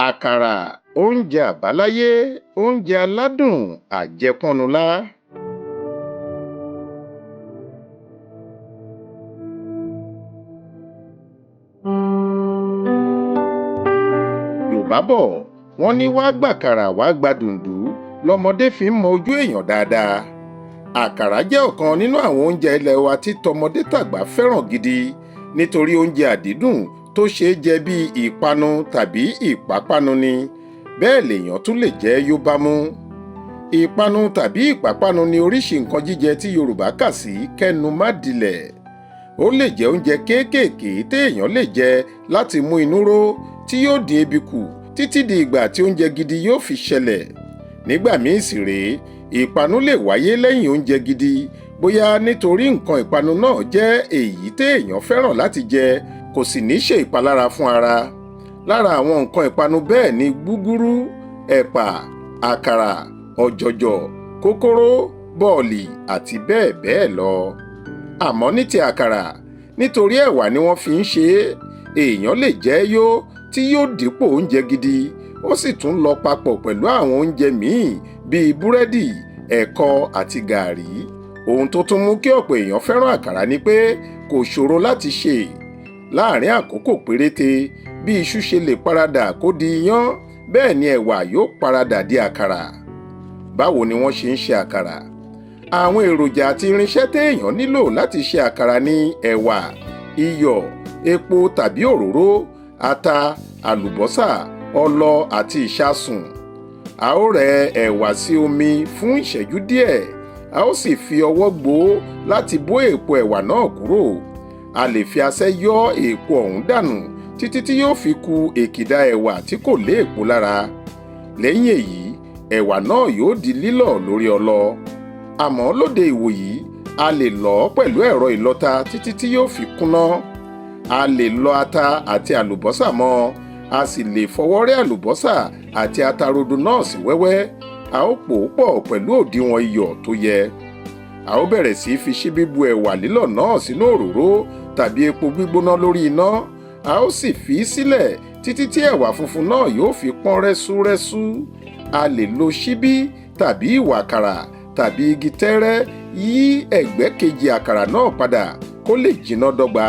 Àkàrà, oúnjẹ àbáláyé, oúnjẹ aládùn, àjẹpọnnula. Yorùbá bọ̀, wọ́n ní wá gbàkàrà wá gba dùndú lọ́mọdé fi ń mọ ojú èèyàn dáadáa. Àkàrà jẹ́ ọ̀kan nínú àwọn oúnjẹ ilẹ̀ wa tí tọmọdé tàgbà fẹ́ràn gidi nítorí oúnjẹ àdídùn tó ṣeé jẹ bíi ìpanu tàbí ìpápánu ni. Bẹ́ẹ̀ lèèyàn tún lè jẹ yó bámú. Ìpanu tàbí ìpápánu ni oríṣi nǹkan jíjẹ tí Yorùbá kà sí kẹ́nu má dilẹ̀. Ó lè jẹ́ oúnjẹ kéékèèké téèyàn lè jẹ láti mú inú ró tí yóò dín ebi kù títí di ìgbà tí oúnjẹ gidi yóò fi ṣẹlẹ̀. Nígbà míì sì rèé, ìpanu lè wáyé lẹ́yìn oúnjẹ gidi, bóyá nítorí nǹkan ìpanu náà jẹ́ èyí téèyàn fẹ́ràn láti jẹ kò sì ní ṣe ìpalára fún ara. Lára àwọn nǹkan ìpanu bẹ́ẹ̀ ni gúgúrú, ẹ̀pà, àkàrà, ọ̀jọ̀jọ̀, kókóró, bọ̀ọ̀lì àti bẹ́ẹ̀ bẹ́ẹ̀ lọ. Àmọ́ ní ti àkàrà, nítorí ẹ̀wà ni wọ́n fi ń ṣe é, èèyàn lè jẹ yó tí yóò dípò oúnjẹ gidi. Ó sì tún lọ papọ̀ pẹ̀lú àwọn oúnjẹ míì bíi búrẹ́dì, ẹ̀kọ àti gààrí. Ohun tó tún mú kí ọ̀pọ̀ èèyàn fẹ́ràn àkàrà ni pé kò ṣòro láti ṣe. Láàárín àkókò péréte, bí iṣu ṣe lè paradà kó di iyán, bẹ́ẹ̀ ni ẹ̀wà yóò paradà di àkàrà. Báwo ni wọ́n ṣe ń ṣe àkàrà? Àwọn èròjà àti irinṣẹ́ téèyàn nílò láti ṣe àkàrà ni ẹ̀wà, iyọ̀, epo tàbí òróró, ata, àlùbọ́sà, ọlọ àti ìṣasùn. A ó rẹ ẹ̀wà sí omi fún ìṣẹ́jú díẹ̀. A ó sì fi ọwọ́ gbó láti bó èèpo ẹ̀wà náà kúrò. A lè fi asẹ́ yọ́ èèpo ọ̀hún dànù títí tí yóò fi ku èkìdá ẹ̀wà tí kò lé èèpo lára. Lẹ́yìn èyí, ẹ̀wà náà yóò di lílọ̀ lórí ọlọ. Àmọ́ lóde ìwòyí, a lè lọ̀ ọ́ pẹ̀lú ẹ̀rọ ìlọta títí tí yóò fi kúnná. A lè lọ ata àti àlùbọ́sà mọ́. A sì lè fọwọ́ rẹ́ àlùbọ́sà àti ata rodo náà sí wẹ́wẹ́. A ó pò ó pọ̀ pẹ̀lú òdiwọ̀n iyọ̀ tó yẹ. A ó bẹ̀rẹ̀ sí fi ṣíbí bu ẹ̀wà lílọ̀ náà sínú òróró tàbí epo gbígbóná lórí iná. A ó sì fi í sílẹ̀ títí tí ẹ̀wà funfun náà yóò fi pọ́n rẹ́súrẹ́sú. A lè lo ṣíbí tàbí ìwàkàrà tàbí igi tẹ́rẹ́ yí ẹ̀gbẹ́ kejì àkàrà náà padà kó lè jiná dọ́gba.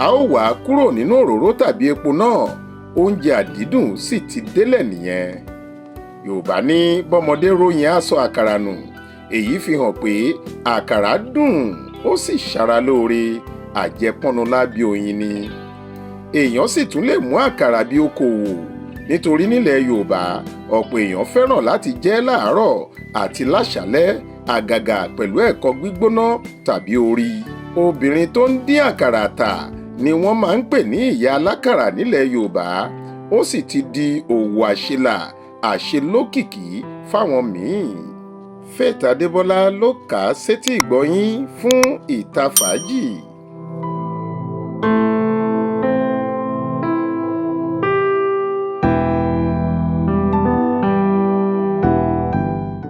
A ó wà á kúrò nínú òróró tàbí epo náà. Oúnjẹ àdídùn sì ti délẹ̀ nìyẹn. Yorùbá ní bọ́mọdé róyin á sọ àkàrà nù. Èyí fi hàn pé àkàrà dùn ó sì ṣara lóore, àjẹpọnnula bí oyin ni. Èèyàn sì tún lè mú àkàrà bí okòwò. Nítorí nílẹ̀ Yorùbá, ọ̀pọ̀ èèyàn fẹ́ràn láti jẹ láàárọ̀ àti láṣálẹ́, àgàgà pẹ̀lú ẹ̀kọ gbígbóná tàbí orí. Obìnrin tó ń dín àkàrà tà ni wọ́n máa ń pè ní ìyá alákàrà nílẹ̀ Yorùbá. Ó sì ti di òwò àṣelà àṣelókìkí fáwọn míì. Faith Adébọ́lá ló kà á sétí ìgbọ́ yín fún Ìta Fàájì.